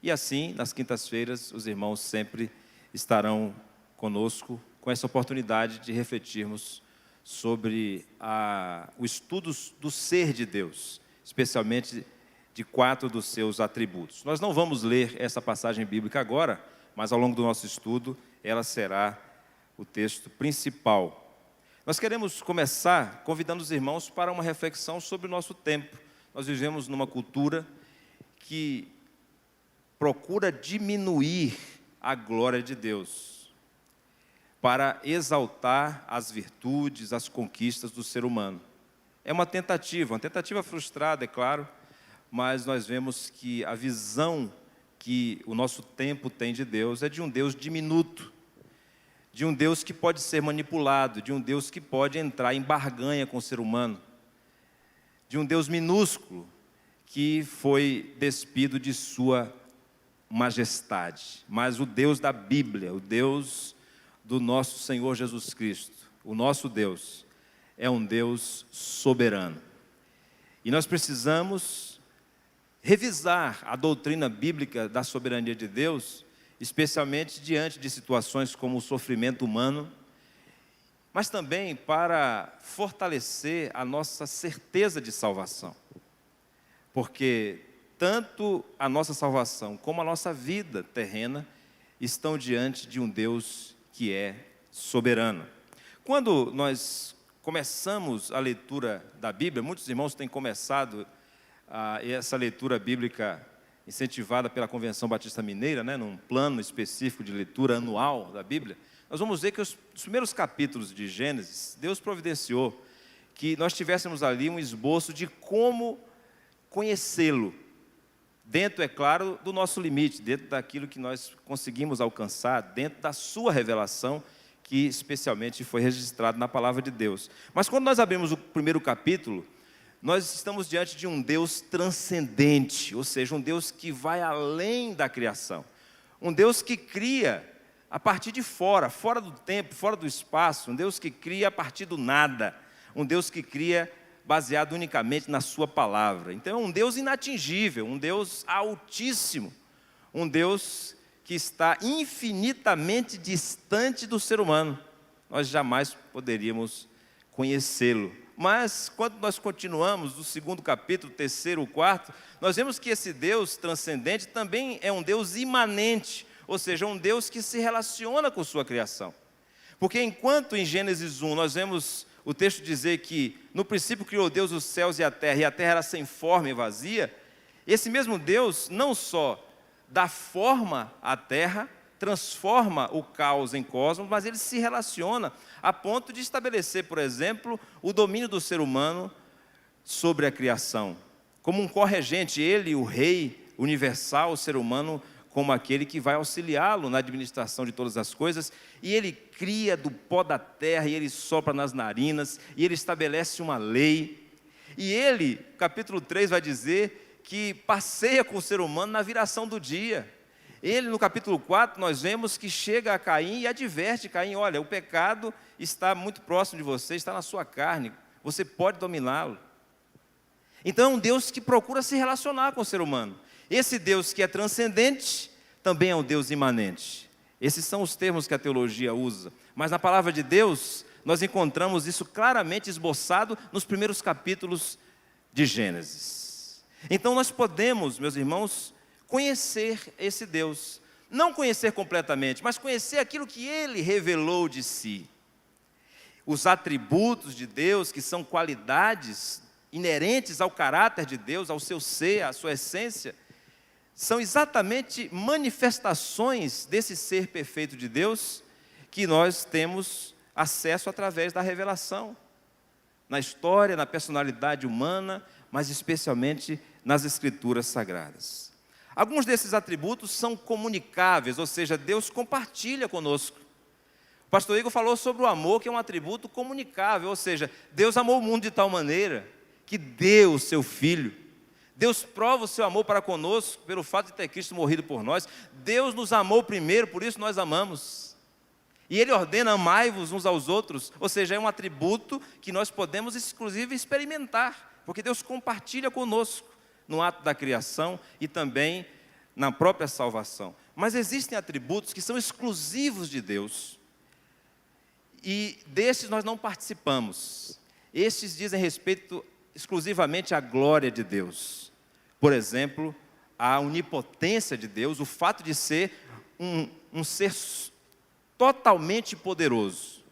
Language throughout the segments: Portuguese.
E assim, nas quintas-feiras, os irmãos sempre estarão conosco com essa oportunidade de refletirmos sobre o estudo do ser de Deus, especialmente de 4 dos seus atributos. Nós não vamos ler essa passagem bíblica agora, mas ao longo do nosso estudo, ela será o texto principal. Nós queremos começar convidando os irmãos para uma reflexão sobre o nosso tempo. Nós vivemos numa cultura que procura diminuir a glória de Deus para exaltar as virtudes, as conquistas do ser humano. É uma tentativa frustrada, é claro, mas nós vemos que a visão que o nosso tempo tem de Deus é de um Deus diminuto, de um Deus que pode ser manipulado, de um Deus que pode entrar em barganha com o ser humano, de um Deus minúsculo que foi despido de sua majestade. Mas o Deus da Bíblia, o Deus do nosso Senhor Jesus Cristo, o nosso Deus, é um Deus soberano. E nós precisamos revisar a doutrina bíblica da soberania de Deus, especialmente diante de situações como o sofrimento humano, mas também para fortalecer a nossa certeza de salvação. Porque tanto a nossa salvação como a nossa vida terrena estão diante de um Deus que é soberano. Quando nós começamos a leitura da Bíblia, muitos irmãos têm começado essa leitura bíblica incentivada pela Convenção Batista Mineira, num plano específico de leitura anual da Bíblia. Nós vamos ver que os primeiros capítulos de Gênesis, Deus providenciou que nós tivéssemos ali um esboço de como conhecê-lo, dentro, é claro, do nosso limite, dentro daquilo que nós conseguimos alcançar, dentro da sua revelação, que especialmente foi registrado na Palavra de Deus. Mas quando nós abrimos o primeiro capítulo, nós estamos diante de um Deus transcendente, ou seja, um Deus que vai além da criação. Um Deus que cria a partir de fora do tempo, fora do espaço. Um Deus que cria a partir do nada. Um Deus que cria baseado unicamente na sua palavra. Então é um Deus inatingível, um Deus altíssimo. Um Deus que está infinitamente distante do ser humano. Nós jamais poderíamos conhecê-lo. Mas, quando nós continuamos do segundo capítulo, terceiro, quarto, nós vemos que esse Deus transcendente também é um Deus imanente, ou seja, um Deus que se relaciona com sua criação. Porque enquanto em Gênesis 1 nós vemos o texto dizer que no princípio criou Deus os céus e a terra era sem forma e vazia, esse mesmo Deus não só dá forma à terra, transforma o caos em cosmos, mas ele se relaciona a ponto de estabelecer, por exemplo, o domínio do ser humano sobre a criação. Como um corregente, ele, o rei universal, o ser humano, como aquele que vai auxiliá-lo na administração de todas as coisas, e ele cria do pó da terra, e ele sopra nas narinas, e ele estabelece uma lei, e ele, capítulo 3, vai dizer que passeia com o ser humano na viração do dia. Ele, no capítulo 4, nós vemos que chega a Caim e adverte Caim: olha, o pecado está muito próximo de você, está na sua carne, você pode dominá-lo. Então é um Deus que procura se relacionar com o ser humano. Esse Deus que é transcendente, também é um Deus imanente. Esses são os termos que a teologia usa. Mas na palavra de Deus, nós encontramos isso claramente esboçado nos primeiros capítulos de Gênesis. Então nós podemos, meus irmãos, conhecer esse Deus. Não conhecer completamente, mas conhecer aquilo que Ele revelou de si. Os atributos de Deus, que são qualidades inerentes ao caráter de Deus, ao seu ser, à sua essência, são exatamente manifestações desse ser perfeito de Deus que nós temos acesso através da revelação. Na história, na personalidade humana, mas especialmente nas Escrituras Sagradas. Alguns desses atributos são comunicáveis, ou seja, Deus compartilha conosco. O pastor Igor falou sobre o amor, que é um atributo comunicável, ou seja, Deus amou o mundo de tal maneira que deu o seu Filho. Deus prova o seu amor para conosco pelo fato de ter Cristo morrido por nós. Deus nos amou primeiro, por isso nós amamos. E Ele ordena: amai-vos uns aos outros, ou seja, é um atributo que nós podemos inclusive experimentar, porque Deus compartilha conosco no ato da criação e também na própria salvação. Mas existem atributos que são exclusivos de Deus, e destes nós não participamos. Estes dizem respeito exclusivamente à glória de Deus. Por exemplo, a onipotência de Deus, o fato de ser um ser totalmente poderoso,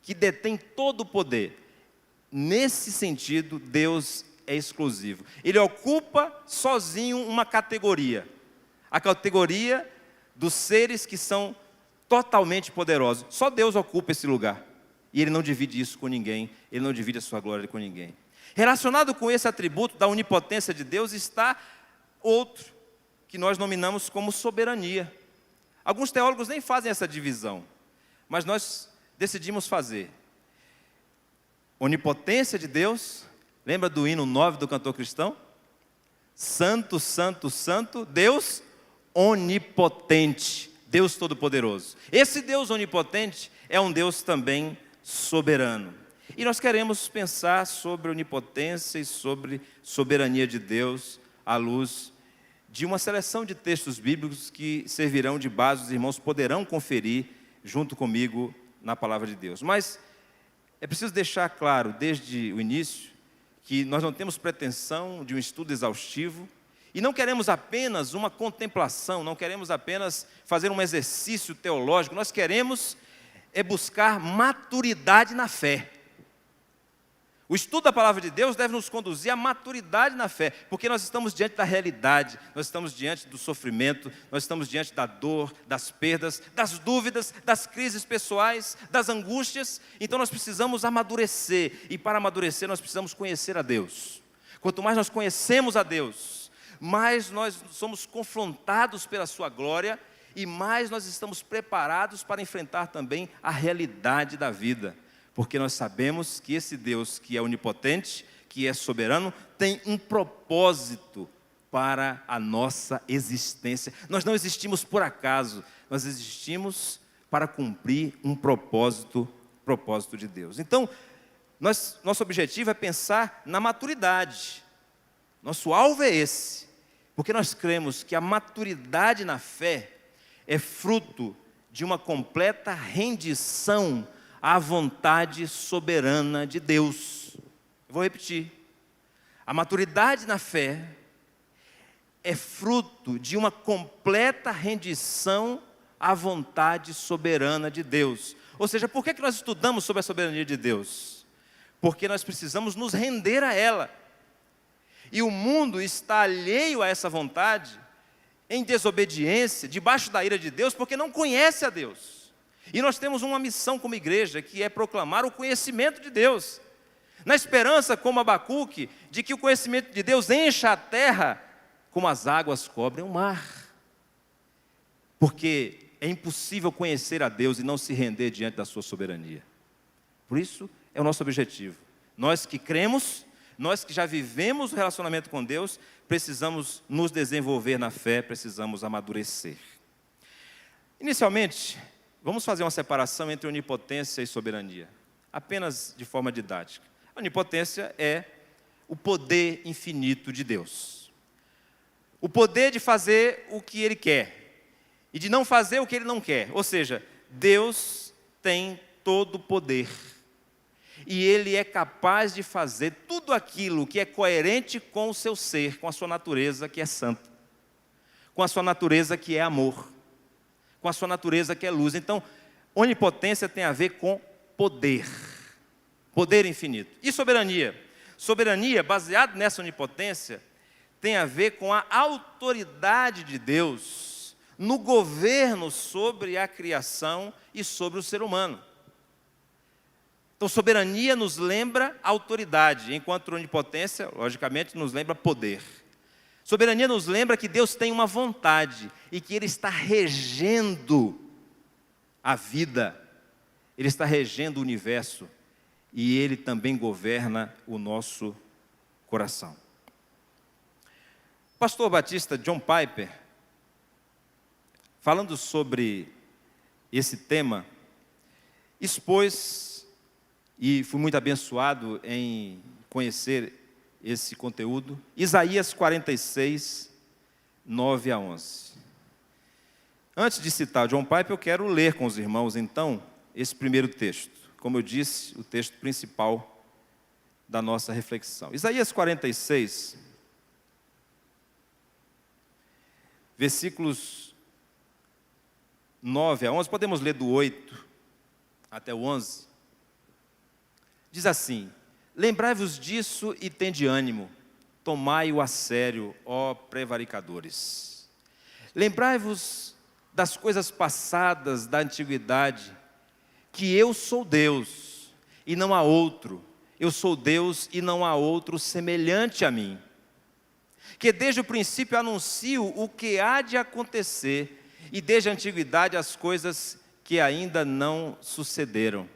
que detém todo o poder. Nesse sentido, Deus é exclusivo. Ele ocupa sozinho uma categoria, a categoria dos seres que são totalmente poderosos. Só Deus ocupa esse lugar. E Ele não divide isso com ninguém, Ele não divide a sua glória com ninguém. Relacionado com esse atributo da onipotência de Deus está outro, que nós nominamos como soberania. Alguns teólogos nem fazem essa divisão, mas nós decidimos fazer. Onipotência de Deus, lembra do hino 9 do cantor cristão? Santo, santo, santo, Deus onipotente, Deus todo-poderoso. Esse Deus onipotente é um Deus também soberano. E nós queremos pensar sobre onipotência e sobre soberania de Deus à luz de uma seleção de textos bíblicos que servirão de base, os irmãos poderão conferir junto comigo na palavra de Deus. Mas é preciso deixar claro desde o início que nós não temos pretensão de um estudo exaustivo e não queremos apenas uma contemplação, não queremos apenas fazer um exercício teológico, nós queremos buscar maturidade na fé. O estudo da palavra de Deus deve nos conduzir à maturidade na fé, porque nós estamos diante da realidade, nós estamos diante do sofrimento, nós estamos diante da dor, das perdas, das dúvidas, das crises pessoais, das angústias. Então nós precisamos amadurecer, e para amadurecer nós precisamos conhecer a Deus. Quanto mais nós conhecemos a Deus, mais nós somos confrontados pela sua glória, e mais nós estamos preparados para enfrentar também a realidade da vida. Porque nós sabemos que esse Deus que é onipotente, que é soberano, tem um propósito para a nossa existência. Nós não existimos por acaso, nós existimos para cumprir um propósito de Deus. Então, nosso objetivo é pensar na maturidade. Nosso alvo é esse, porque nós cremos que a maturidade na fé é fruto de uma completa rendição à vontade soberana de Deus. Eu vou repetir. A maturidade na fé é fruto de uma completa rendição à vontade soberana de Deus. Ou seja, por que nós estudamos sobre a soberania de Deus? Porque nós precisamos nos render a ela. E o mundo está alheio a essa vontade, em desobediência, debaixo da ira de Deus, porque não conhece a Deus. E nós temos uma missão como igreja, que é proclamar o conhecimento de Deus, na esperança, como Abacuque, de que o conhecimento de Deus encha a terra, como as águas cobrem o mar. Porque é impossível conhecer a Deus e não se render diante da sua soberania. Por isso, é o nosso objetivo. Nós que cremos, nós que já vivemos o relacionamento com Deus, precisamos nos desenvolver na fé, precisamos amadurecer. Inicialmente, vamos fazer uma separação entre onipotência e soberania, apenas de forma didática. A onipotência é o poder infinito de Deus. O poder de fazer o que Ele quer e de não fazer o que Ele não quer. Ou seja, Deus tem todo o poder. E Ele é capaz de fazer tudo aquilo que é coerente com o seu ser, com a sua natureza que é santa, com a sua natureza que é amor, com a sua natureza que é luz. Então, onipotência tem a ver com poder, poder infinito. E soberania? Soberania, baseado nessa onipotência, tem a ver com a autoridade de Deus no governo sobre a criação e sobre o ser humano. Então, soberania nos lembra autoridade, enquanto onipotência, logicamente, nos lembra poder. Soberania nos lembra que Deus tem uma vontade e que Ele está regendo a vida, Ele está regendo o universo e Ele também governa o nosso coração. O pastor batista John Piper, falando sobre esse tema, expôs, e fui muito abençoado em conhecer esse conteúdo, Isaías 46, 9 a 11. Antes de citar John Piper, eu quero ler com os irmãos, então, esse primeiro texto. Como eu disse, o texto principal da nossa reflexão. Isaías 46, versículos 9 a 11, podemos ler do 8 até o 11. Diz assim: lembrai-vos disso e tende ânimo, tomai-o a sério, ó prevaricadores. Lembrai-vos das coisas passadas da antiguidade, que eu sou Deus e não há outro, eu sou Deus e não há outro semelhante a mim, que desde o princípio anuncio o que há de acontecer, e desde a antiguidade as coisas que ainda não sucederam.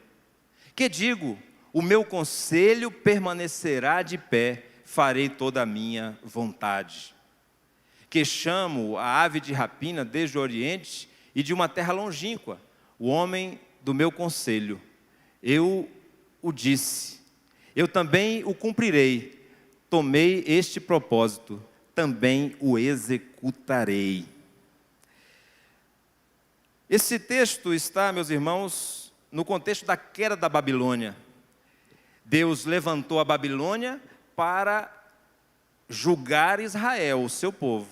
Que digo, o meu conselho permanecerá de pé, farei toda a minha vontade. Que chamo a ave de rapina desde o Oriente e de uma terra longínqua, o homem do meu conselho. Eu o disse, eu também o cumprirei, tomei este propósito, também o executarei. Esse texto está, meus irmãos, no contexto da queda da Babilônia. Deus levantou a Babilônia para julgar Israel, o seu povo.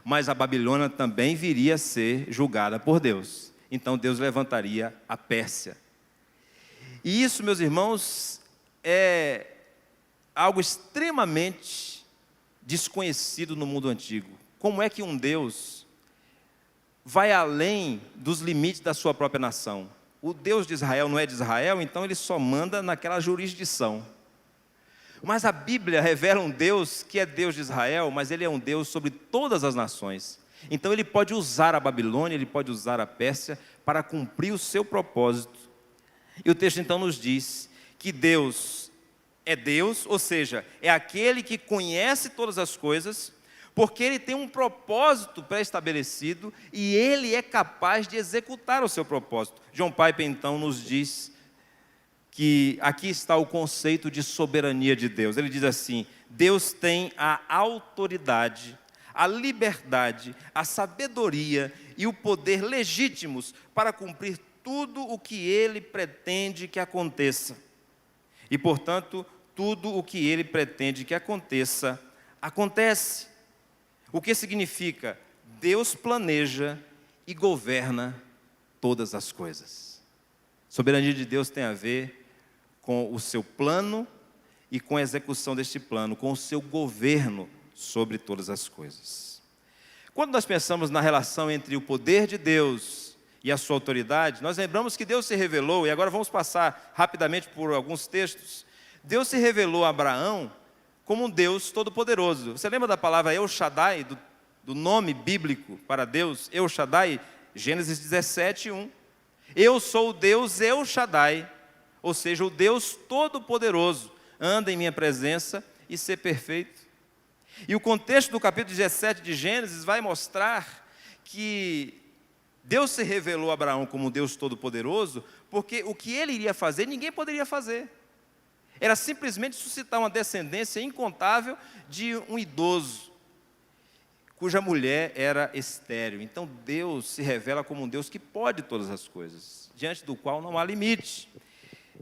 Mas a Babilônia também viria a ser julgada por Deus. Então Deus levantaria a Pérsia. E isso, meus irmãos, é algo extremamente desconhecido no mundo antigo. Como é que um Deus vai além dos limites da sua própria nação? O Deus de Israel não é de Israel, então ele só manda naquela jurisdição. Mas a Bíblia revela um Deus que é Deus de Israel, mas ele é um Deus sobre todas as nações. Então ele pode usar a Babilônia, ele pode usar a Pérsia para cumprir o seu propósito. E o texto então nos diz que Deus é Deus, ou seja, é aquele que conhece todas as coisas, porque ele tem um propósito pré-estabelecido e ele é capaz de executar o seu propósito. John Piper então nos diz que aqui está o conceito de soberania de Deus. Ele diz assim: Deus tem a autoridade, a liberdade, a sabedoria e o poder legítimos para cumprir tudo o que ele pretende que aconteça. E, portanto, tudo o que ele pretende que aconteça, acontece. O que significa? Deus planeja e governa todas as coisas. Soberania de Deus tem a ver com o seu plano e com a execução deste plano, com o seu governo sobre todas as coisas. Quando nós pensamos na relação entre o poder de Deus e a sua autoridade, nós lembramos que Deus se revelou, e agora vamos passar rapidamente por alguns textos. Deus se revelou a Abraão como um Deus todo-poderoso. Você lembra da palavra El Shaddai, do nome bíblico para Deus, El Shaddai? Gênesis 17, 1. Eu sou o Deus El Shaddai, ou seja, o Deus todo-poderoso, anda em minha presença e ser perfeito. E o contexto do capítulo 17 de Gênesis vai mostrar que Deus se revelou a Abraão como Deus todo-poderoso, porque o que ele iria fazer, ninguém poderia fazer. Era simplesmente suscitar uma descendência incontável de um idoso, cuja mulher era estéril. Então Deus se revela como um Deus que pode todas as coisas, diante do qual não há limite.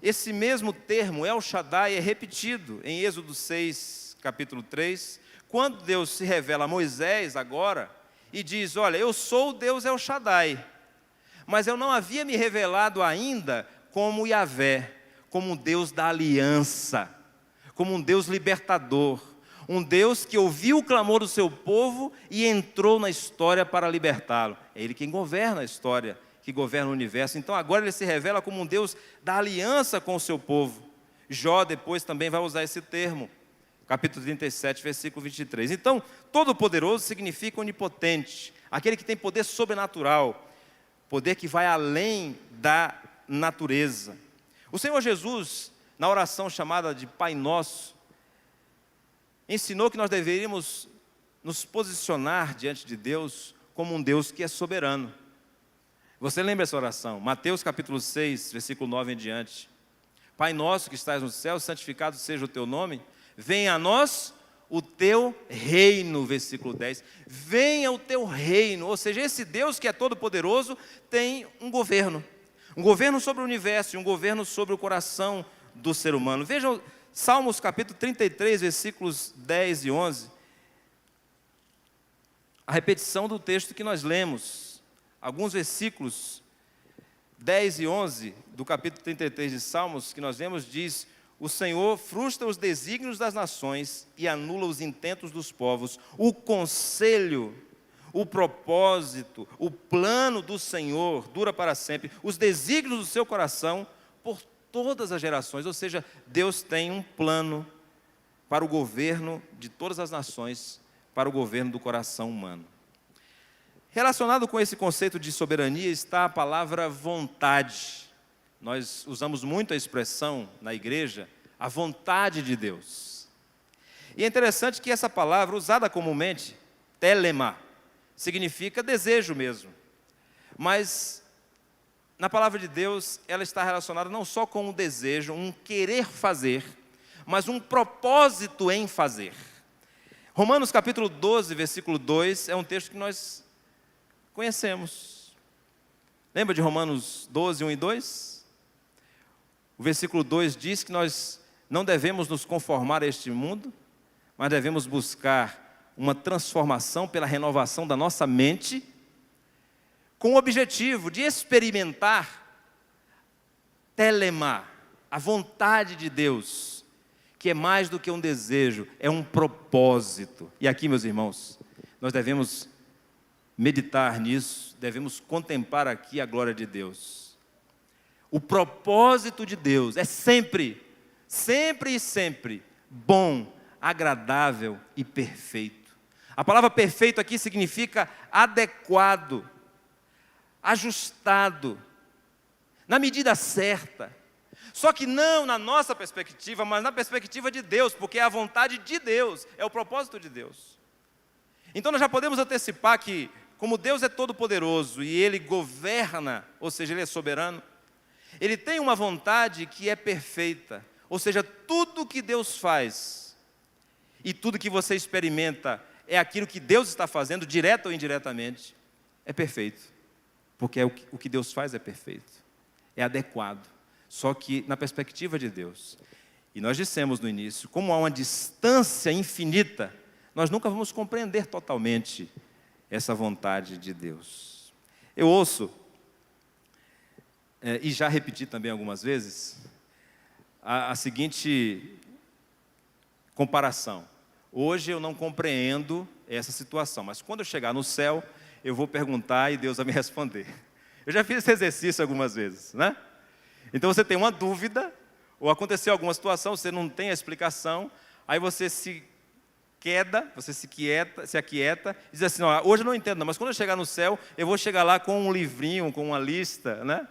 Esse mesmo termo, El Shaddai, é repetido em Êxodo 6, capítulo 3, quando Deus se revela a Moisés agora, e diz: olha, eu sou o Deus El Shaddai, mas eu não havia me revelado ainda como Yahvé, como um Deus da aliança, como um Deus libertador, um Deus que ouviu o clamor do seu povo e entrou na história para libertá-lo. É Ele quem governa a história, que governa o universo. Então agora Ele se revela como um Deus da aliança com o seu povo. Jó depois também vai usar esse termo, capítulo 37, versículo 23. Então, todo-poderoso significa onipotente, aquele que tem poder sobrenatural, poder que vai além da natureza. O Senhor Jesus, na oração chamada de Pai Nosso, ensinou que nós deveríamos nos posicionar diante de Deus como um Deus que é soberano. Você lembra essa oração? Mateus capítulo 6, versículo 9 em diante. Pai nosso que estás no céu, santificado seja o teu nome. Venha a nós o teu reino, versículo 10. Venha o teu reino, ou seja, esse Deus que é todo poderoso tem um governo sobre o universo e um governo sobre o coração do ser humano. Vejam Salmos capítulo 33, versículos 10 e 11, a repetição do texto que nós lemos, alguns versículos 10 e 11 do capítulo 33 de Salmos que nós lemos, diz: o Senhor frustra os desígnios das nações e anula os intentos dos povos. O conselho, o propósito, o plano do Senhor dura para sempre. Os desígnios do seu coração por todas as gerações. Ou seja, Deus tem um plano para o governo de todas as nações, para o governo do coração humano. Relacionado com esse conceito de soberania está a palavra vontade. Nós usamos muito a expressão na igreja, a vontade de Deus. E é interessante que essa palavra, usada comumente, telema, significa desejo mesmo. Mas, na palavra de Deus, ela está relacionada não só com um desejo, um querer fazer, mas um propósito em fazer. Romanos capítulo 12, versículo 2, é um texto que nós conhecemos. Lembra de Romanos 12, 1 e 2? O versículo 2 diz que nós não devemos nos conformar a este mundo, mas devemos buscar uma transformação pela renovação da nossa mente, com o objetivo de experimentar telema, a vontade de Deus, que é mais do que um desejo, é um propósito. E aqui, meus irmãos, nós devemos meditar nisso, devemos contemplar aqui a glória de Deus. O propósito de Deus é sempre, sempre e sempre bom, agradável e perfeito. A palavra perfeito aqui significa adequado, ajustado, na medida certa. Só que não na nossa perspectiva, mas na perspectiva de Deus, porque é a vontade de Deus, é o propósito de Deus. Então nós já podemos antecipar que, como Deus é todo poderoso e Ele governa, ou seja, Ele é soberano, Ele tem uma vontade que é perfeita, ou seja, tudo que Deus faz e tudo que você experimenta é aquilo que Deus está fazendo, direta ou indiretamente, é perfeito, porque o que Deus faz é perfeito, é adequado, só que na perspectiva de Deus. E nós dissemos no início, como há uma distância infinita, nós nunca vamos compreender totalmente essa vontade de Deus. Eu ouço, e já repeti também algumas vezes, a seguinte comparação. Hoje eu não compreendo essa situação, mas quando eu chegar no céu, eu vou perguntar e Deus vai me responder. Eu já fiz esse exercício algumas vezes, né? Então você tem uma dúvida, ou aconteceu alguma situação, você não tem a explicação, aí você se aquieta, e diz assim, hoje eu não entendo, mas quando eu chegar no céu, eu vou chegar lá com um livrinho, com uma lista, né?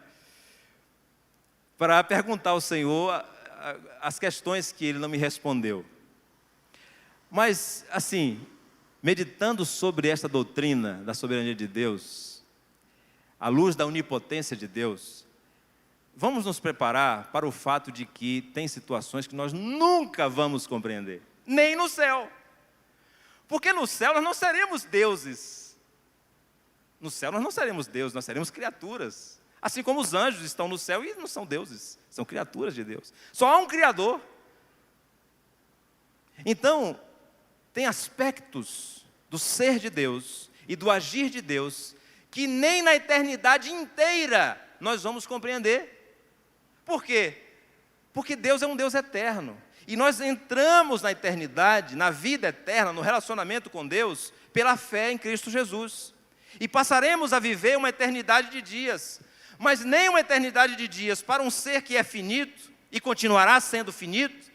Para perguntar ao Senhor as questões que Ele não me respondeu. Mas, assim, meditando sobre esta doutrina da soberania de Deus, à luz da onipotência de Deus, vamos nos preparar para o fato de que tem situações que nós nunca vamos compreender, nem no céu. Porque no céu nós não seremos deuses. No céu nós não seremos deuses, nós seremos criaturas. Assim como os anjos estão no céu e não são deuses, são criaturas de Deus. Só há um Criador. Então, tem aspectos do ser de Deus e do agir de Deus que nem na eternidade inteira nós vamos compreender. Por quê? Porque Deus é um Deus eterno. E nós entramos na eternidade, na vida eterna, no relacionamento com Deus, pela fé em Cristo Jesus. E passaremos a viver uma eternidade de dias. Mas nem uma eternidade de dias para um ser que é finito e continuará sendo finito,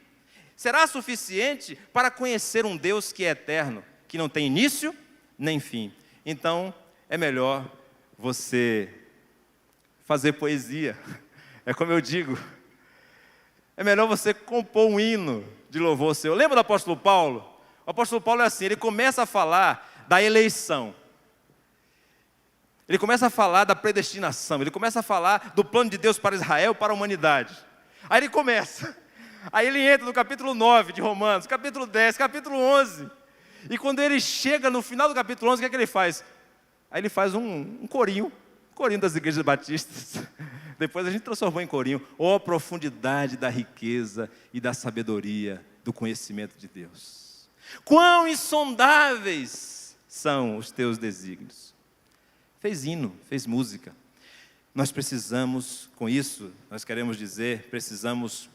será suficiente para conhecer um Deus que é eterno, que não tem início nem fim. Então, é melhor você fazer poesia. É como eu digo, é melhor você compor um hino de louvor ao Senhor. Lembra do apóstolo Paulo? O apóstolo Paulo é assim, ele começa a falar da eleição. Ele começa a falar da predestinação. Ele começa a falar do plano de Deus para Israel, para a humanidade. Aí ele começa, Aí ele entra no capítulo 9 de Romanos, capítulo 10, capítulo 11. E quando ele chega no final do capítulo 11, o que é que ele faz? Aí ele faz um corinho das igrejas batistas. Depois a gente transformou em corinho. Ó, profundidade da riqueza e da sabedoria, do conhecimento de Deus. Quão insondáveis são os teus desígnios. Fez hino, fez música. Nós precisamos, com isso, nós queremos dizer, precisamos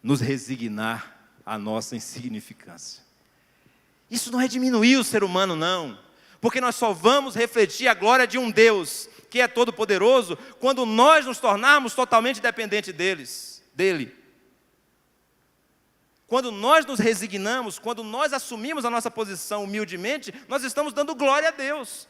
nos resignar à nossa insignificância. Isso não é diminuir o ser humano, não. Porque nós só vamos refletir a glória de um Deus que é todo-poderoso quando nós nos tornarmos totalmente dependentes dele. Quando nós nos resignamos, quando nós assumimos a nossa posição humildemente, nós estamos dando glória a Deus.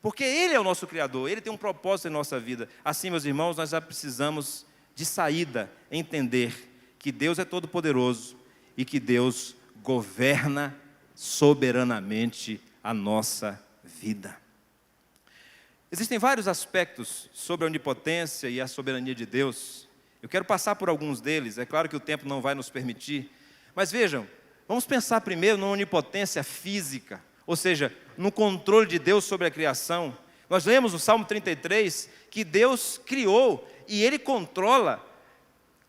Porque Ele é o nosso Criador, Ele tem um propósito em nossa vida. Assim, meus irmãos, nós já precisamos de saída, entender que Deus é todo-poderoso e que Deus governa soberanamente a nossa vida. Existem vários aspectos sobre a onipotência e a soberania de Deus. Eu quero passar por alguns deles, é claro que o tempo não vai nos permitir. Mas vejam, vamos pensar primeiro na onipotência física, ou seja, no controle de Deus sobre a criação. Nós lemos no Salmo 33 que Deus criou e Ele controla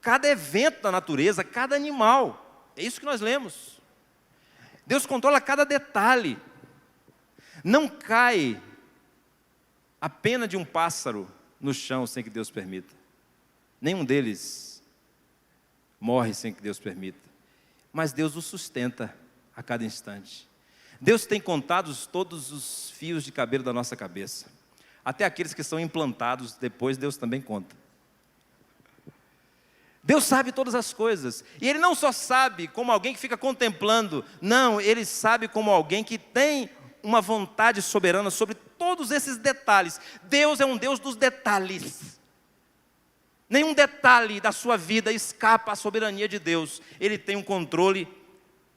cada evento da natureza, cada animal. É isso que nós lemos. Deus controla cada detalhe. Não cai a pena de um pássaro no chão sem que Deus permita. Nenhum deles morre sem que Deus permita. Mas Deus o sustenta a cada instante. Deus tem contado todos os fios de cabelo da nossa cabeça. Até aqueles que são implantados, depois Deus também conta. Deus sabe todas as coisas. E Ele não só sabe como alguém que fica contemplando. Não, Ele sabe como alguém que tem uma vontade soberana sobre todos esses detalhes. Deus é um Deus dos detalhes. Nenhum detalhe da sua vida escapa à soberania de Deus. Ele tem um controle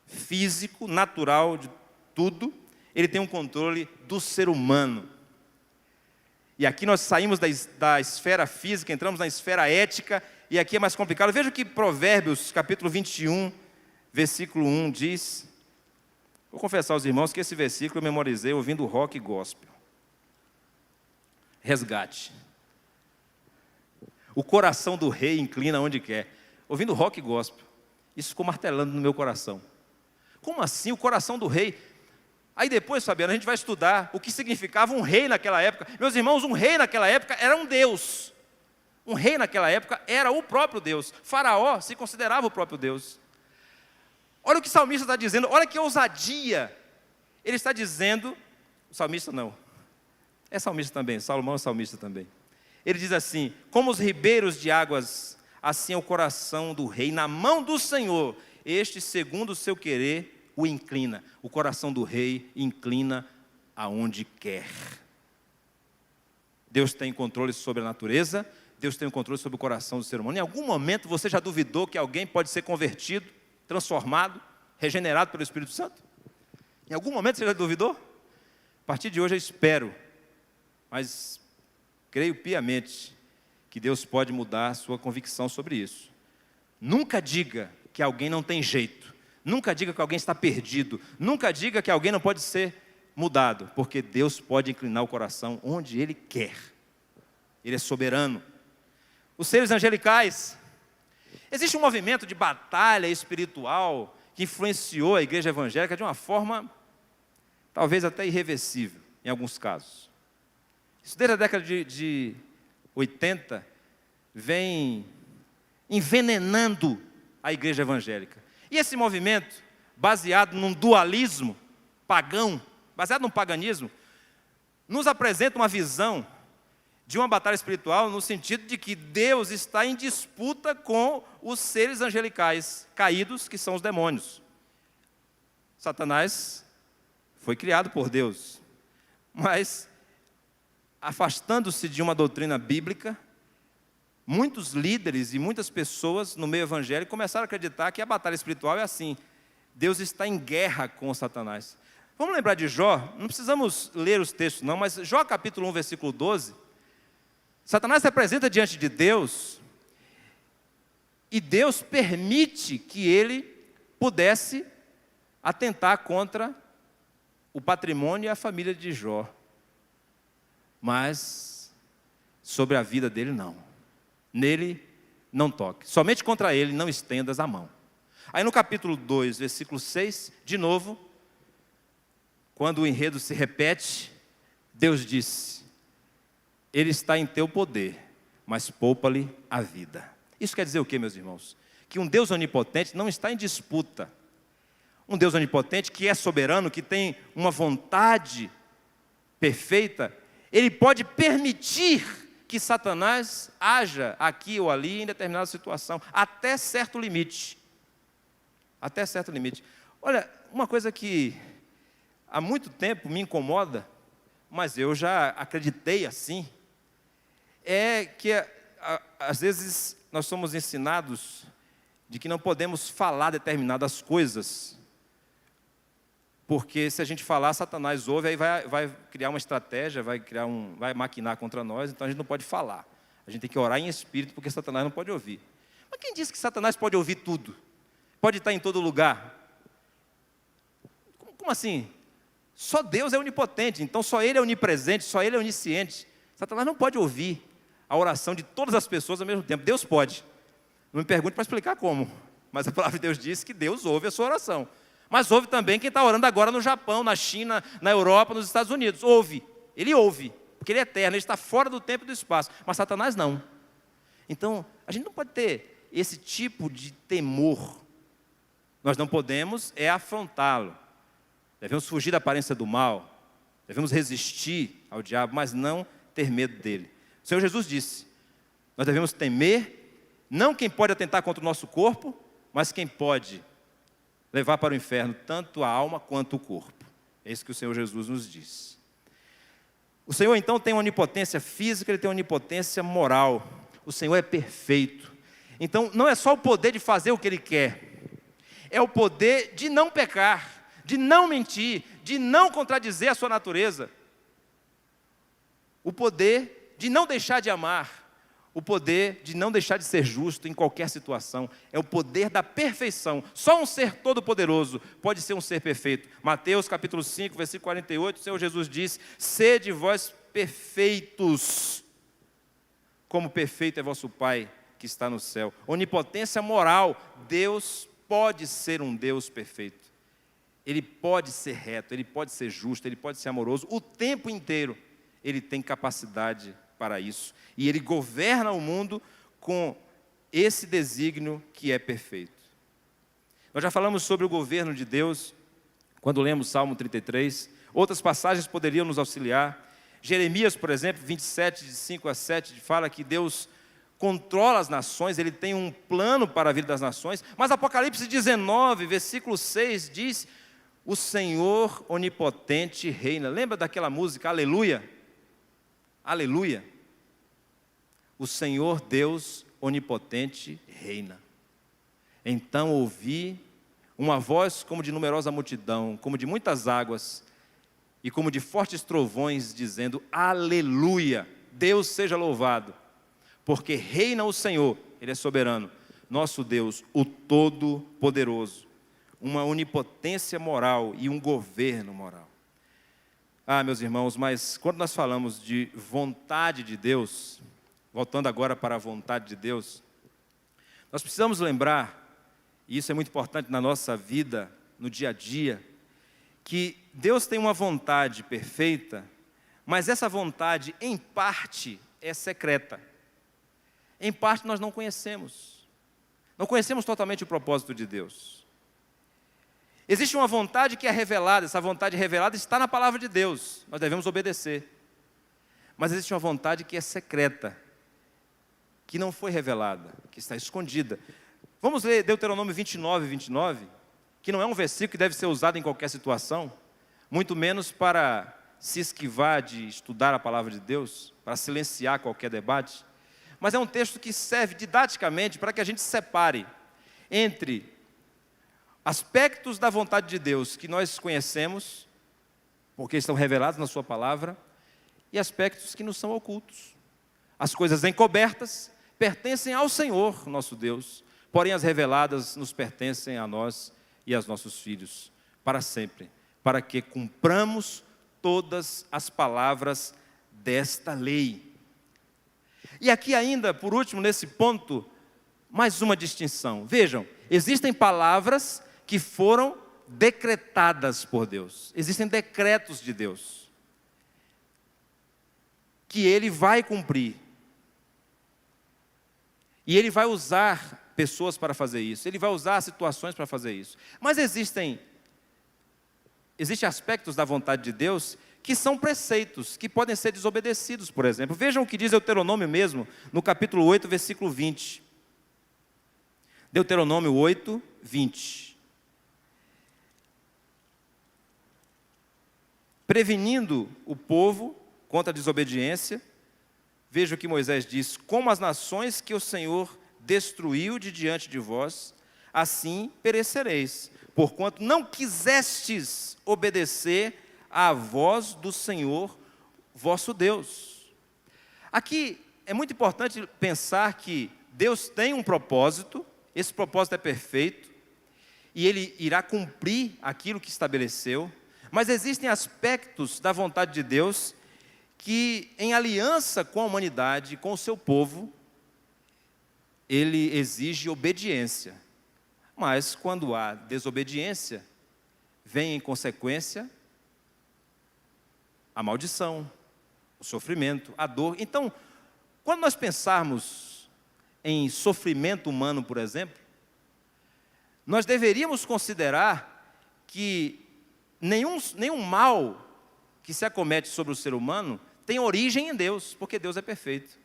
físico, natural de tudo. Ele tem um controle do ser humano. E aqui nós saímos da esfera física, entramos na esfera ética, e aqui é mais complicado. Veja o que Provérbios, capítulo 21, versículo 1 diz. Vou confessar aos irmãos que esse versículo eu memorizei ouvindo rock gospel. Resgate. O coração do rei inclina onde quer. Ouvindo rock gospel. Isso ficou martelando no meu coração. Como assim o coração do rei? Aí depois, Fabiano, a gente vai estudar o que significava um rei naquela época. Meus irmãos, um rei naquela época era um Deus. Um rei naquela época era o próprio Deus. Faraó se considerava o próprio Deus. Olha o que o salmista está dizendo, olha que ousadia. Ele está dizendo, o salmista não, é salmista também, Salomão é salmista também. Ele diz assim, como os ribeiros de águas, assim é o coração do rei na mão do Senhor. Este, segundo o seu querer, o inclina. O coração do rei inclina aonde quer. Deus tem controle sobre a natureza, Deus tem o controle sobre o coração do ser humano. Em algum momento você já duvidou que alguém pode ser convertido, transformado, regenerado pelo Espírito Santo? Em algum momento você já duvidou? A partir de hoje eu espero, mas creio piamente que Deus pode mudar a sua convicção sobre isso. Nunca diga que alguém não tem jeito. Nunca diga que alguém está perdido. Nunca diga que alguém não pode ser mudado, porque Deus pode inclinar o coração onde Ele quer. Ele é soberano. Os seres angelicais. Existe um movimento de batalha espiritual que influenciou a igreja evangélica de uma forma talvez até irreversível, em alguns casos. Isso desde a década de 80 vem envenenando a igreja evangélica. E esse movimento, baseado num dualismo pagão, baseado num paganismo, nos apresenta uma visão de uma batalha espiritual no sentido de que Deus está em disputa com os seres angelicais caídos, que são os demônios. Satanás foi criado por Deus, mas afastando-se de uma doutrina bíblica, muitos líderes e muitas pessoas no meio evangélico começaram a acreditar que a batalha espiritual é assim. Deus está em guerra com Satanás. Vamos lembrar de Jó? Não precisamos ler os textos não, mas Jó capítulo 1, versículo 12. Satanás se apresenta diante de Deus E Deus permite que ele pudesse atentar contra o patrimônio e a família de Jó. Mas sobre a vida dele não. Nele não toque. Somente contra ele não estendas a mão. Aí no capítulo 2, versículo 6, de novo, quando o enredo se repete, Deus disse: ele está em teu poder, mas poupa-lhe a vida. Isso quer dizer o quê, meus irmãos? Que um Deus onipotente não está em disputa. Um Deus onipotente que é soberano, que tem uma vontade perfeita, ele pode permitir que Satanás haja aqui ou ali em determinada situação, até certo limite. Até certo limite. Olha, uma coisa que há muito tempo me incomoda, mas eu já acreditei assim, é que às vezes nós somos ensinados de que não podemos falar determinadas coisas, porque se a gente falar, Satanás ouve, aí vai criar uma estratégia, vai maquinar contra nós, então a gente não pode falar. A gente tem que orar em espírito, porque Satanás não pode ouvir. Mas quem disse que Satanás pode ouvir tudo? Pode estar em todo lugar? Como assim? Só Deus é onipotente, então só Ele é onipresente, só Ele é onisciente. Satanás não pode ouvir a oração de todas as pessoas ao mesmo tempo. Deus pode. Não me pergunte para explicar como, mas a palavra de Deus diz que Deus ouve a sua oração. Mas ouve também quem está orando agora no Japão, na China, na Europa, nos Estados Unidos. Ouve, ele ouve, porque ele é eterno, ele está fora do tempo e do espaço. Mas Satanás não. Então, a gente não pode ter esse tipo de temor. Nós não podemos afrontá-lo. Devemos fugir da aparência do mal. Devemos resistir ao diabo, mas não ter medo dele. O Senhor Jesus disse: nós devemos temer, não quem pode atentar contra o nosso corpo, mas quem pode levar para o inferno tanto a alma quanto o corpo. É isso que o Senhor Jesus nos diz. O Senhor então tem uma onipotência física, Ele tem uma onipotência moral. O Senhor é perfeito. Então não é só o poder de fazer o que Ele quer, é o poder de não pecar, de não mentir, de não contradizer a sua natureza. O poder de não deixar de amar, o poder de não deixar de ser justo em qualquer situação, é o poder da perfeição. Só um ser todo-poderoso pode ser um ser perfeito. Mateus capítulo 5, versículo 48, o Senhor Jesus diz: sede vós perfeitos, como perfeito é vosso Pai que está no céu. Onipotência moral, Deus pode ser um Deus perfeito. Ele pode ser reto, Ele pode ser justo, Ele pode ser amoroso, o tempo inteiro Ele tem capacidade para isso. E Ele governa o mundo com esse desígnio que é perfeito. Nós já falamos sobre o governo de Deus, quando lemos Salmo 33. Outras passagens poderiam nos auxiliar. Jeremias, por exemplo, 27, de 5 a 7, fala que Deus controla as nações, Ele tem um plano para a vida das nações. Mas Apocalipse 19, versículo 6, diz: o Senhor onipotente reina. Lembra daquela música, Aleluia? Aleluia. O Senhor Deus onipotente reina. Então ouvi uma voz como de numerosa multidão, como de muitas águas, e como de fortes trovões, dizendo: Aleluia, Deus seja louvado, porque reina o Senhor, Ele é soberano, nosso Deus, o Todo-Poderoso. Uma onipotência moral e um governo moral. Ah, meus irmãos, mas quando nós falamos de vontade de Deus, voltando agora para a vontade de Deus, nós precisamos lembrar, e isso é muito importante na nossa vida, no dia a dia, que Deus tem uma vontade perfeita, mas essa vontade, em parte, é secreta. Em parte, nós não conhecemos. Não conhecemos totalmente o propósito de Deus. Existe uma vontade que é revelada, essa vontade revelada está na palavra de Deus, nós devemos obedecer. Mas existe uma vontade que é secreta, que não foi revelada, que está escondida. Vamos ler Deuteronômio 29, 29, que não é um versículo que deve ser usado em qualquer situação, muito menos para se esquivar de estudar a palavra de Deus, para silenciar qualquer debate, mas é um texto que serve didaticamente para que a gente separe entre aspectos da vontade de Deus que nós conhecemos, porque estão revelados na sua palavra, e aspectos que nos são ocultos. As coisas encobertas pertencem ao Senhor, nosso Deus, porém as reveladas nos pertencem a nós e aos nossos filhos, para sempre, para que cumpramos todas as palavras desta lei. E aqui ainda, por último, nesse ponto, mais uma distinção. Vejam, existem palavras que foram decretadas por Deus. Existem decretos de Deus que Ele vai cumprir. E Ele vai usar pessoas para fazer isso. Ele vai usar situações para fazer isso. Mas existem aspectos da vontade de Deus que são preceitos, que podem ser desobedecidos, por exemplo. Vejam o que diz Deuteronômio mesmo, no capítulo 8, versículo 20. Deuteronômio 8, 20. Prevenindo o povo contra a desobediência, veja o que Moisés diz: como as nações que o Senhor destruiu de diante de vós, assim perecereis, porquanto não quisestes obedecer à voz do Senhor vosso Deus. Aqui é muito importante pensar que Deus tem um propósito, esse propósito é perfeito, e Ele irá cumprir aquilo que estabeleceu, mas existem aspectos da vontade de Deus que, em aliança com a humanidade, com o seu povo, Ele exige obediência. Mas quando há desobediência, vem em consequência a maldição, o sofrimento, a dor. Então, quando nós pensarmos em sofrimento humano, por exemplo, nós deveríamos considerar que nenhum mal que se acomete sobre o ser humano tem origem em Deus, porque Deus é perfeito.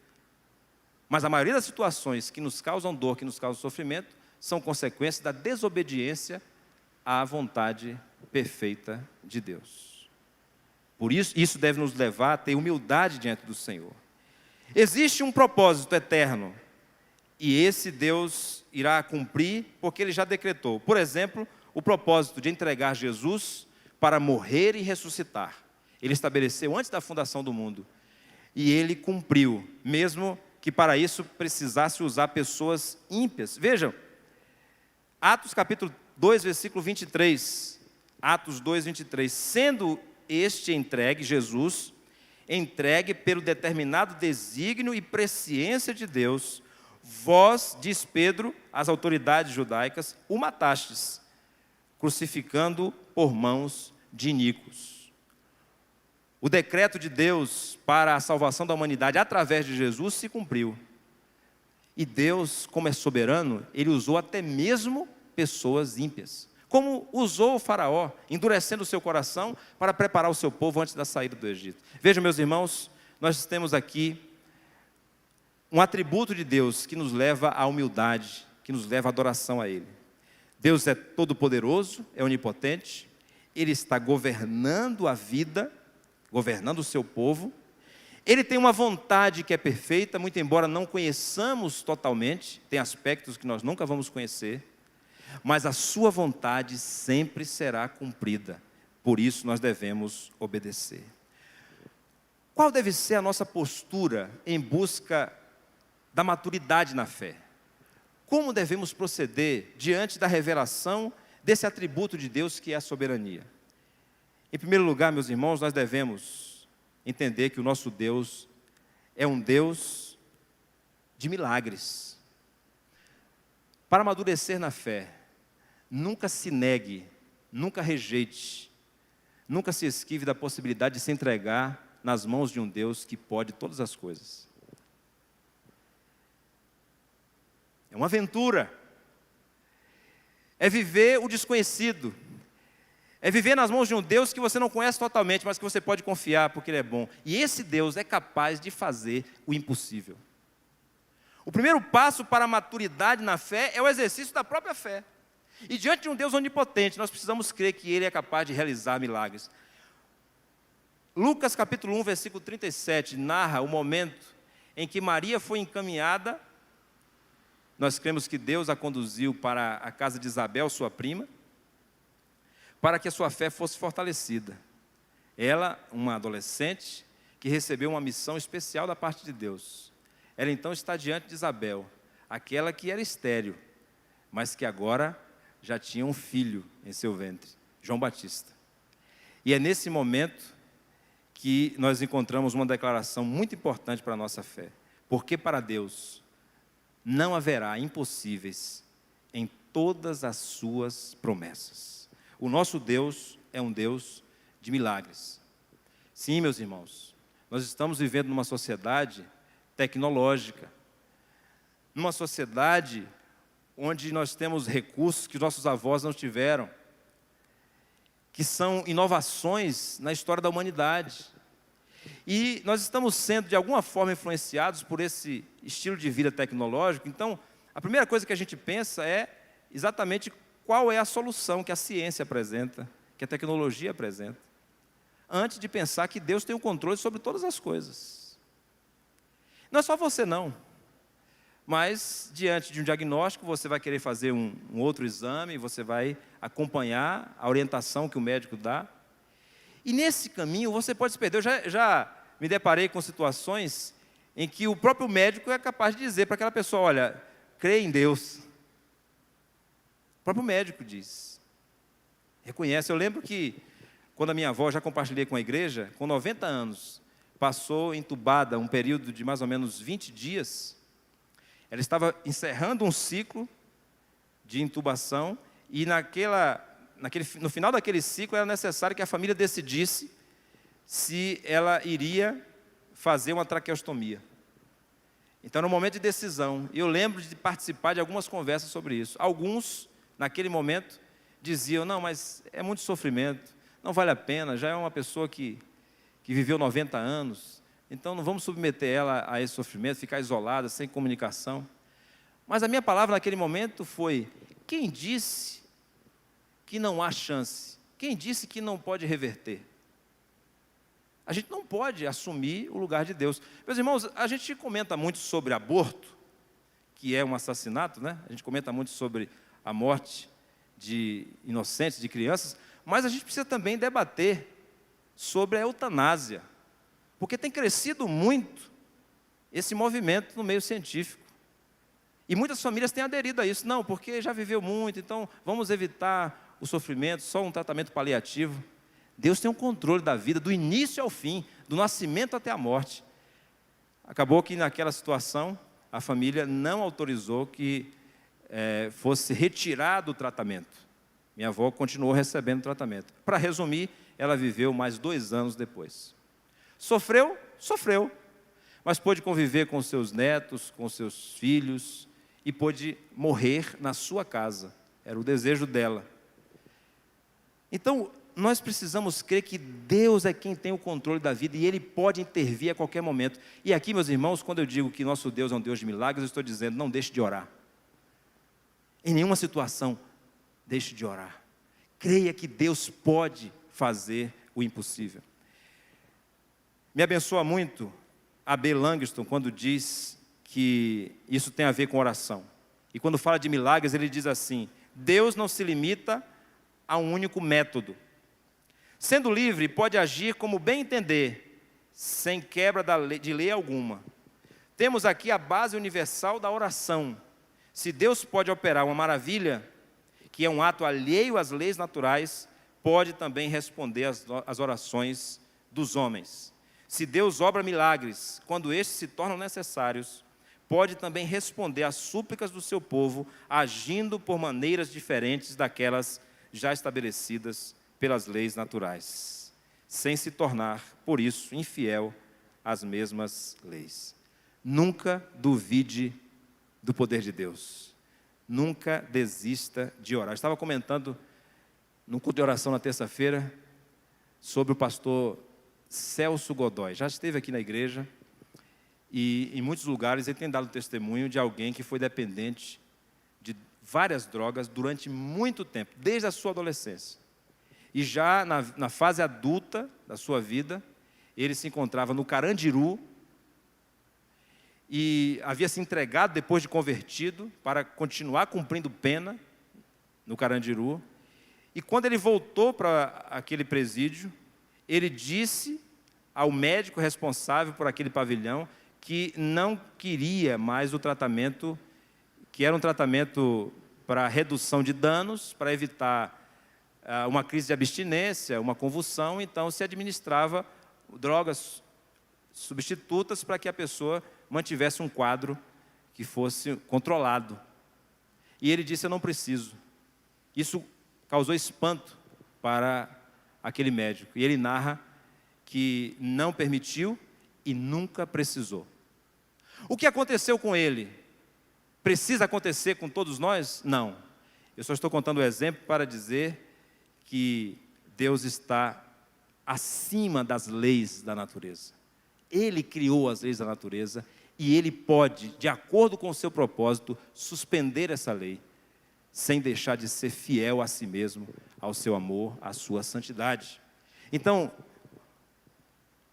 Mas a maioria das situações que nos causam dor, que nos causam sofrimento, são consequências da desobediência à vontade perfeita de Deus. Por isso, isso deve nos levar a ter humildade diante do Senhor. Existe um propósito eterno, e esse Deus irá cumprir, porque Ele já decretou. Por exemplo, o propósito de entregar Jesus para morrer e ressuscitar. Ele estabeleceu antes da fundação do mundo. E Ele cumpriu, mesmo que para isso precisasse usar pessoas ímpias. Vejam, Atos capítulo 2, versículo 23. Atos 2, 23. Sendo este entregue, Jesus, entregue pelo determinado desígnio e presciência de Deus, vós, diz Pedro, às autoridades judaicas, o matastes, crucificando por mãos de iníquos. O decreto de Deus para a salvação da humanidade através de Jesus se cumpriu. E Deus, como é soberano, Ele usou até mesmo pessoas ímpias. Como usou o faraó, endurecendo o seu coração para preparar o seu povo antes da saída do Egito. Vejam, meus irmãos, nós temos aqui um atributo de Deus que nos leva à humildade, que nos leva à adoração a Ele. Deus é todo-poderoso, é onipotente, Ele está governando a vida, governando o seu povo. Ele tem uma vontade que é perfeita, muito embora não conheçamos totalmente, tem aspectos que nós nunca vamos conhecer, mas a sua vontade sempre será cumprida. Por isso nós devemos obedecer. Qual deve ser a nossa postura em busca da maturidade na fé? Como devemos proceder diante da revelação desse atributo de Deus que é a soberania? Em primeiro lugar, meus irmãos, nós devemos entender que o nosso Deus é um Deus de milagres. Para amadurecer na fé, nunca se negue, nunca rejeite, nunca se esquive da possibilidade de se entregar nas mãos de um Deus que pode todas as coisas. É uma aventura, é viver o desconhecido, é viver nas mãos de um Deus que você não conhece totalmente, mas que você pode confiar porque Ele é bom. E esse Deus é capaz de fazer o impossível. O primeiro passo para a maturidade na fé é o exercício da própria fé. E diante de um Deus onipotente, nós precisamos crer que Ele é capaz de realizar milagres. Lucas capítulo 1, versículo 37, narra o momento em que Maria foi encaminhada. Nós cremos que Deus a conduziu para a casa de Isabel, sua prima, para que a sua fé fosse fortalecida. Ela, uma adolescente, que recebeu uma missão especial da parte de Deus. Ela então está diante de Isabel, aquela que era estéril, mas que agora já tinha um filho em seu ventre, João Batista. E é nesse momento que nós encontramos uma declaração muito importante para a nossa fé. Porque para Deus não haverá impossíveis em todas as suas promessas. O nosso Deus é um Deus de milagres. Sim, meus irmãos, nós estamos vivendo numa sociedade tecnológica, numa sociedade onde nós temos recursos que nossos avós não tiveram, que são inovações na história da humanidade. E nós estamos sendo, de alguma forma, influenciados por esse estilo de vida tecnológico. Então, a primeira coisa que a gente pensa é exatamente qual é a solução que a ciência apresenta, que a tecnologia apresenta, antes de pensar que Deus tem o controle sobre todas as coisas. Não é só você, não. Mas, diante de um diagnóstico, você vai querer fazer um outro exame, você vai acompanhar a orientação que o médico dá. E nesse caminho, você pode se perder. Eu já me deparei com situações em que o próprio médico é capaz de dizer para aquela pessoa, olha, crê em Deus. O próprio médico diz. Reconhece. Eu lembro que, quando a minha avó, já compartilhei com a igreja, com 90 anos, passou entubada um período de mais ou menos 20 dias, ela estava encerrando um ciclo de intubação e no final daquele ciclo era necessário que a família decidisse se ela iria fazer uma traqueostomia. Então, no momento de decisão, eu lembro de participar de algumas conversas sobre isso. Alguns, naquele momento, diziam, não, mas é muito sofrimento, não vale a pena, já é uma pessoa que viveu 90 anos, então não vamos submeter ela a esse sofrimento, ficar isolada, sem comunicação. Mas a minha palavra naquele momento foi, quem disse que não há chance? Quem disse que não pode reverter? A gente não pode assumir o lugar de Deus. Meus irmãos, a gente comenta muito sobre aborto, que é um assassinato, né? A gente comenta muito sobre a morte de inocentes, de crianças, mas a gente precisa também debater sobre a eutanásia, porque tem crescido muito esse movimento no meio científico. E muitas famílias têm aderido a isso. Não, porque já viveu muito, então vamos evitar o sofrimento, só um tratamento paliativo. Deus tem um controle da vida, do início ao fim, do nascimento até a morte. Acabou que naquela situação, a família não autorizou que fosse retirado o tratamento. Minha avó continuou recebendo tratamento. Para resumir, ela viveu mais 2 anos depois. Sofreu? Sofreu. Mas pôde conviver com seus netos, com seus filhos, e pôde morrer na sua casa. Era o desejo dela. Então, nós precisamos crer que Deus é quem tem o controle da vida e Ele pode intervir a qualquer momento. E aqui, meus irmãos, quando eu digo que nosso Deus é um Deus de milagres, eu estou dizendo, não deixe de orar. Em nenhuma situação, deixe de orar. Creia que Deus pode fazer o impossível. Me abençoa muito a B. Langston quando diz que isso tem a ver com oração. E quando fala de milagres, ele diz assim, Deus não se limita a um único método. Sendo livre, pode agir como bem entender, sem quebra de lei alguma. Temos aqui a base universal da oração. Se Deus pode operar uma maravilha, que é um ato alheio às leis naturais, pode também responder às orações dos homens. Se Deus obra milagres, quando estes se tornam necessários, pode também responder às súplicas do seu povo, agindo por maneiras diferentes daquelas já estabelecidas pelas leis naturais, sem se tornar, por isso, infiel às mesmas leis. Nunca duvide do poder de Deus. Nunca desista de orar. Eu estava comentando no culto de oração na terça-feira sobre o pastor Celso Godoy. Já esteve aqui na igreja e em muitos lugares ele tem dado testemunho de alguém que foi dependente de várias drogas durante muito tempo, desde a sua adolescência. E já na fase adulta da sua vida, ele se encontrava no Carandiru e havia se entregado depois de convertido para continuar cumprindo pena no Carandiru. E quando ele voltou para aquele presídio, ele disse ao médico responsável por aquele pavilhão que não queria mais o tratamento, que era um tratamento para redução de danos, para evitar uma crise de abstinência, uma convulsão. Então se administrava drogas substitutas para que a pessoa mantivesse um quadro que fosse controlado. E ele disse: eu não preciso. Isso causou espanto para aquele médico. E ele narra que não permitiu e nunca precisou. O que aconteceu com ele? Precisa acontecer com todos nós? Não. Eu só estou contando o exemplo para dizer que Deus está acima das leis da natureza. Ele criou as leis da natureza e Ele pode, de acordo com o seu propósito, suspender essa lei, sem deixar de ser fiel a si mesmo, ao seu amor, à sua santidade. Então,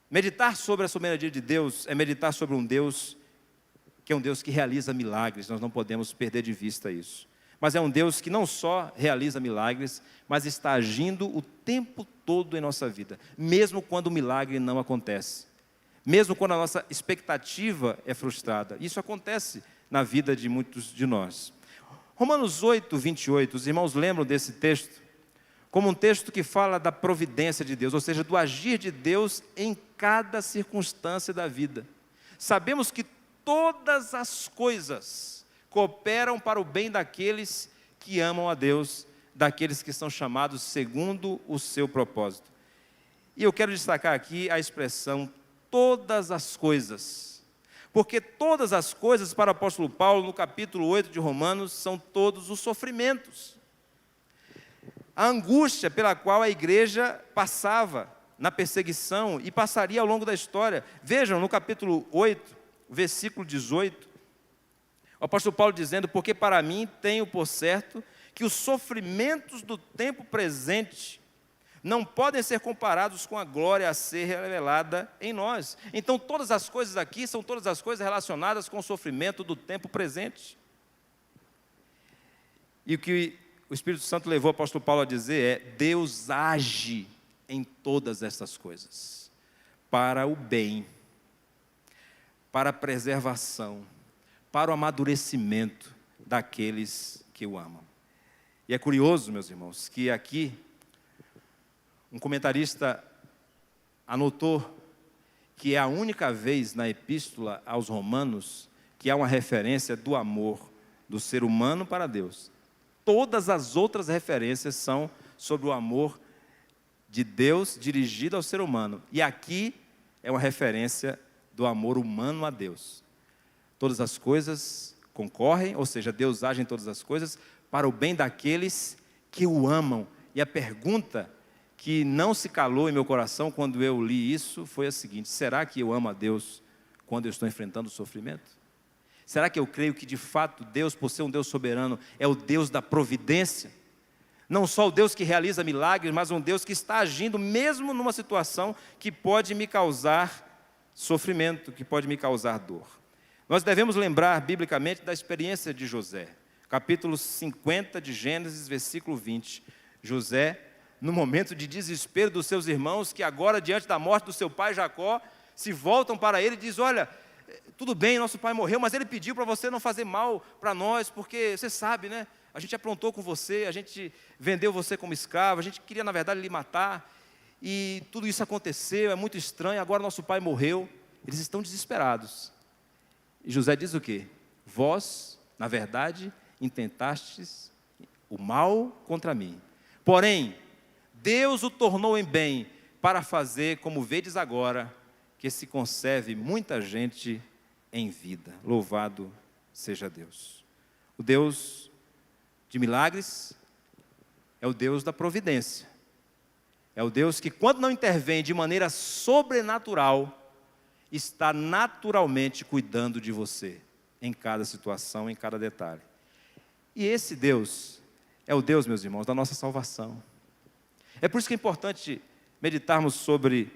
meditar sobre a soberania de Deus é meditar sobre um Deus que é um Deus que realiza milagres. Nós não podemos perder de vista isso. Mas é um Deus que não só realiza milagres, mas está agindo o tempo todo em nossa vida, mesmo quando o milagre não acontece, mesmo quando a nossa expectativa é frustrada. Isso acontece na vida de muitos de nós. Romanos 8, 28, os irmãos lembram desse texto como um texto que fala da providência de Deus, ou seja, do agir de Deus em cada circunstância da vida. Sabemos que todas as coisas cooperam para o bem daqueles que amam a Deus, daqueles que são chamados segundo o seu propósito. E eu quero destacar aqui a expressão todas as coisas, porque todas as coisas para o apóstolo Paulo, no capítulo 8 de Romanos, são todos os sofrimentos. A angústia pela qual a igreja passava na perseguição e passaria ao longo da história. Vejam, no capítulo 8, versículo 18, o apóstolo Paulo dizendo: porque para mim tenho por certo que os sofrimentos do tempo presente não podem ser comparados com a glória a ser revelada em nós. Então todas as coisas aqui são todas as coisas relacionadas com o sofrimento do tempo presente. E o que o Espírito Santo levou o apóstolo Paulo a dizer é: Deus age em todas essas coisas, para o bem, para a preservação, para o amadurecimento daqueles que o amam. E é curioso, meus irmãos, que aqui um comentarista anotou que é a única vez na epístola aos Romanos que há uma referência do amor do ser humano para Deus. Todas as outras referências são sobre o amor de Deus dirigido ao ser humano. E aqui é uma referência do amor humano a Deus. Todas as coisas concorrem, ou seja, Deus age em todas as coisas para o bem daqueles que o amam. E a pergunta que não se calou em meu coração quando eu li isso foi a seguinte: será que eu amo a Deus quando eu estou enfrentando o sofrimento? Será que eu creio que de fato Deus, por ser um Deus soberano, é o Deus da providência? Não só o Deus que realiza milagres, mas um Deus que está agindo mesmo numa situação que pode me causar sofrimento, que pode me causar dor. Nós devemos lembrar biblicamente da experiência de José. Capítulo 50 de Gênesis, versículo 20. José, no momento de desespero dos seus irmãos, que agora diante da morte do seu pai Jacó, se voltam para ele e dizem: olha, tudo bem, nosso pai morreu, mas ele pediu para você não fazer mal para nós, porque você sabe, né? A gente aprontou com você, a gente vendeu você como escravo, a gente queria, na verdade, lhe matar, e tudo isso aconteceu, é muito estranho, agora nosso pai morreu. Eles estão desesperados. E José diz o quê? Vós, na verdade, intentastes o mal contra mim. Porém, Deus o tornou em bem para fazer, como vedes agora, que se conserve muita gente em vida. Louvado seja Deus. O Deus de milagres é o Deus da providência. É o Deus que, quando não intervém de maneira sobrenatural, está naturalmente cuidando de você, em cada situação, em cada detalhe. E esse Deus é o Deus, meus irmãos, da nossa salvação. É por isso que é importante meditarmos sobre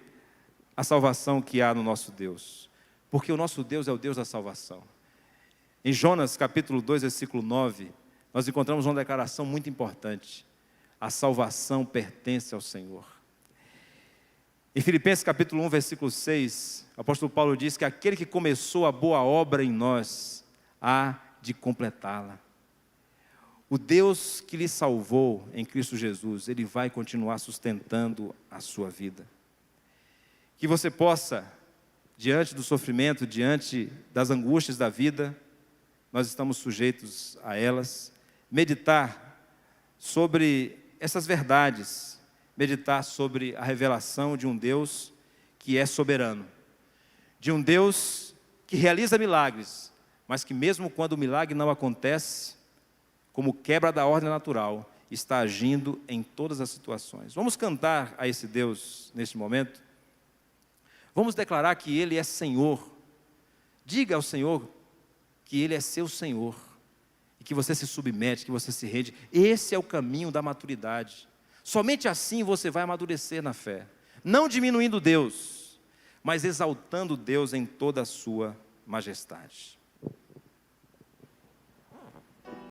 a salvação que há no nosso Deus, porque o nosso Deus é o Deus da salvação. Em Jonas capítulo 2, versículo 9, nós encontramos uma declaração muito importante: a salvação pertence ao Senhor. Em Filipenses capítulo 1, versículo 6, o apóstolo Paulo diz que aquele que começou a boa obra em nós há de completá-la. O Deus que lhe salvou em Cristo Jesus, Ele vai continuar sustentando a sua vida. Que você possa, diante do sofrimento, diante das angústias da vida, nós estamos sujeitos a elas, meditar sobre essas verdades, meditar sobre a revelação de um Deus que é soberano, de um Deus que realiza milagres, mas que mesmo quando o milagre não acontece, como quebra da ordem natural, está agindo em todas as situações. Vamos cantar a esse Deus neste momento? Vamos declarar que Ele é Senhor. Diga ao Senhor que Ele é seu Senhor, e que você se submete, que você se rende. Esse é o caminho da maturidade. Somente assim você vai amadurecer na fé, não diminuindo Deus, mas exaltando Deus em toda a sua majestade.